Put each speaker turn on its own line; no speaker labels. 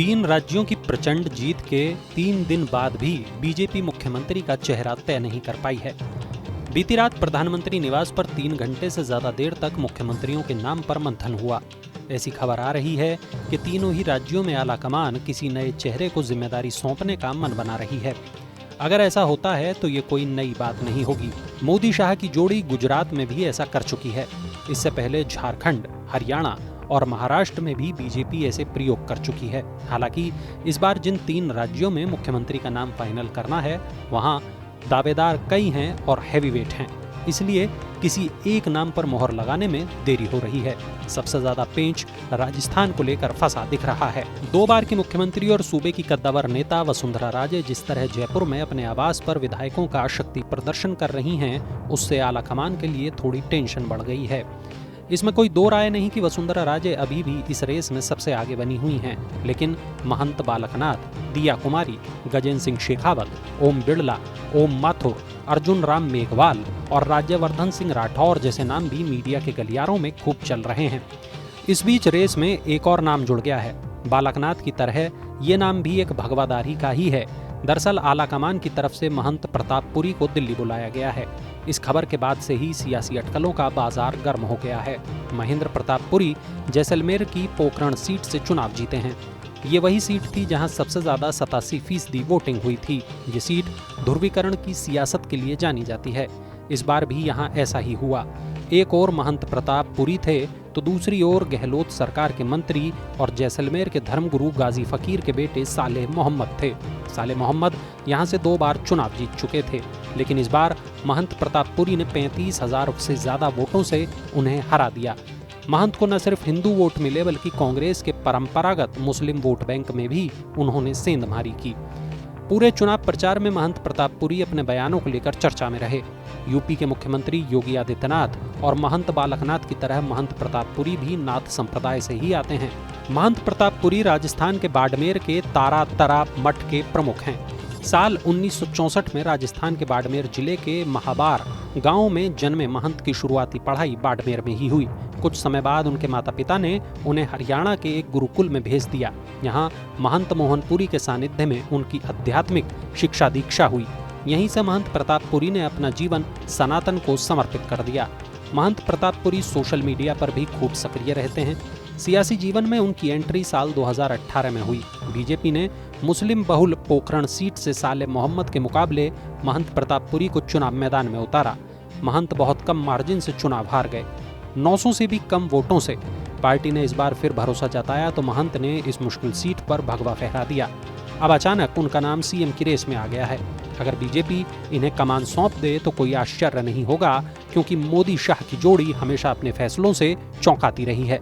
तीन राज्यों की प्रचंड जीत के 3 दिन बाद भी बीजेपी मुख्यमंत्री का चेहरा तय नहीं कर पाई है। बीती रात प्रधानमंत्री निवास पर 3 घंटे से ज्यादा देर तक मुख्यमंत्रियों के नाम पर मंथन हुआ। ऐसी खबर आ रही है कि तीनों ही राज्यों में आलाकमान किसी नए चेहरे को जिम्मेदारी सौंपने का मन बना रही है। अगर ऐसा होता है तो ये कोई नई बात नहीं होगी। मोदी शाह की जोड़ी गुजरात में भी ऐसा कर चुकी है। इससे पहले झारखंड, हरियाणा और महाराष्ट्र में भी बीजेपी ऐसे प्रयोग कर चुकी है। हालांकि इस बार जिन 3 राज्यों में मुख्यमंत्री का नाम फाइनल करना है, वहां दावेदार कई हैं और हैवीवेट हैं, इसलिए किसी एक नाम पर मोहर लगाने में देरी हो रही है। सबसे ज्यादा पेंच राजस्थान को लेकर फंसा दिख रहा है। 2 बार की मुख्यमंत्री और सूबे की कद्दावर नेता वसुंधरा राजे जिस तरह जयपुर में अपने आवास पर विधायकों का शक्ति प्रदर्शन कर रही हैं, उससे आलाकमान के लिए थोड़ी टेंशन बढ़ गई है। इसमें कोई 2 राय नहीं कि वसुंधरा राजे अभी भी इस रेस में सबसे आगे बनी हुई हैं, लेकिन महंत बालकनाथ, दिया कुमारी, गजेंद्र सिंह शेखावत, ओम बिड़ला, ओम माथुर, अर्जुन राम मेघवाल और राज्यवर्धन सिंह राठौर जैसे नाम भी मीडिया के गलियारों में खूब चल रहे हैं। इस बीच रेस में एक और नाम जुड़ गया है। बालकनाथ की तरह ये नाम भी एक भगवादारी का ही है। दरअसल आलाकमान की तरफ से महंत प्रतापपुरी को दिल्ली बुलाया गया है। इस खबर के बाद से ही सियासी अटकलों का बाजार गर्म हो गया है। महेंद्र प्रतापपुरी जैसलमेर की पोखरण सीट से चुनाव जीते हैं। ये वही सीट थी जहां सबसे ज्यादा 87% वोटिंग हुई थी। ये सीट ध्रुवीकरण की सियासत के लिए जानी जाती है। इस बार भी यहां ऐसा ही हुआ। एक ओर महंत प्रतापपुरी थे तो दूसरी ओर गहलोत सरकार के मंत्री और जैसलमेर के धर्मगुरु गाजी फकीर के बेटे सालेह मोहम्मद थे। सालेह मोहम्मद यहां से 2 बार चुनाव जीत चुके थे, लेकिन इस बार महंत प्रतापपुरी ने 35,000 से ज्यादा वोटों से उन्हें हरा दिया। महंत को न सिर्फ हिंदू वोट मिले बल्कि कांग्रेस के परंपरागत मुस्लिम वोट बैंक में भी उन्होंने सेंधमारी की। पूरे चुनाव प्रचार में महंत प्रतापपुरी अपने बयानों को लेकर चर्चा में रहे। यूपी के मुख्यमंत्री योगी आदित्यनाथ और महंत बालकनाथ की तरह महंत प्रतापपुरी भी नाथ संप्रदाय से ही आते हैं। महंत प्रतापपुरी राजस्थान के बाड़मेर के तारा तरा मठ के प्रमुख हैं। साल 1964 में राजस्थान के बाड़मेर जिले के महाबार गांव में जन्मे महंत की शुरुआती पढ़ाई बाड़मेर में ही हुई। कुछ समय बाद उनके माता पिता ने उन्हें हरियाणा के एक गुरुकुल में भेज दिया। यहाँ महंत मोहनपुरी के सानिध्य में उनकी आध्यात्मिक शिक्षा दीक्षा हुई। यहीं से महंत प्रतापपुरी ने अपना जीवन सनातन को समर्पित कर दिया। महंत प्रतापपुरी सोशल मीडिया पर भी खूब सक्रिय रहते हैं। सियासी जीवन में उनकी एंट्री साल 2018 में हुई। बीजेपी ने मुस्लिम बहुल पोखरण सीट से सालेह मोहम्मद के मुकाबले महंत प्रतापपुरी को चुनाव मैदान में उतारा। महंत बहुत कम मार्जिन से चुनाव हार गए, 900 से भी कम वोटों से। पार्टी ने इस बार फिर भरोसा जताया तो महंत ने इस मुश्किल सीट पर भगवा फहरा दिया। अब अचानक उनका नाम सीएम की रेस में आ गया है। अगर बीजेपी इन्हें कमान सौंप दे तो कोई आश्चर्य नहीं होगा, क्योंकि मोदी शाह की जोड़ी हमेशा अपने फैसलों से चौंकाती रही है।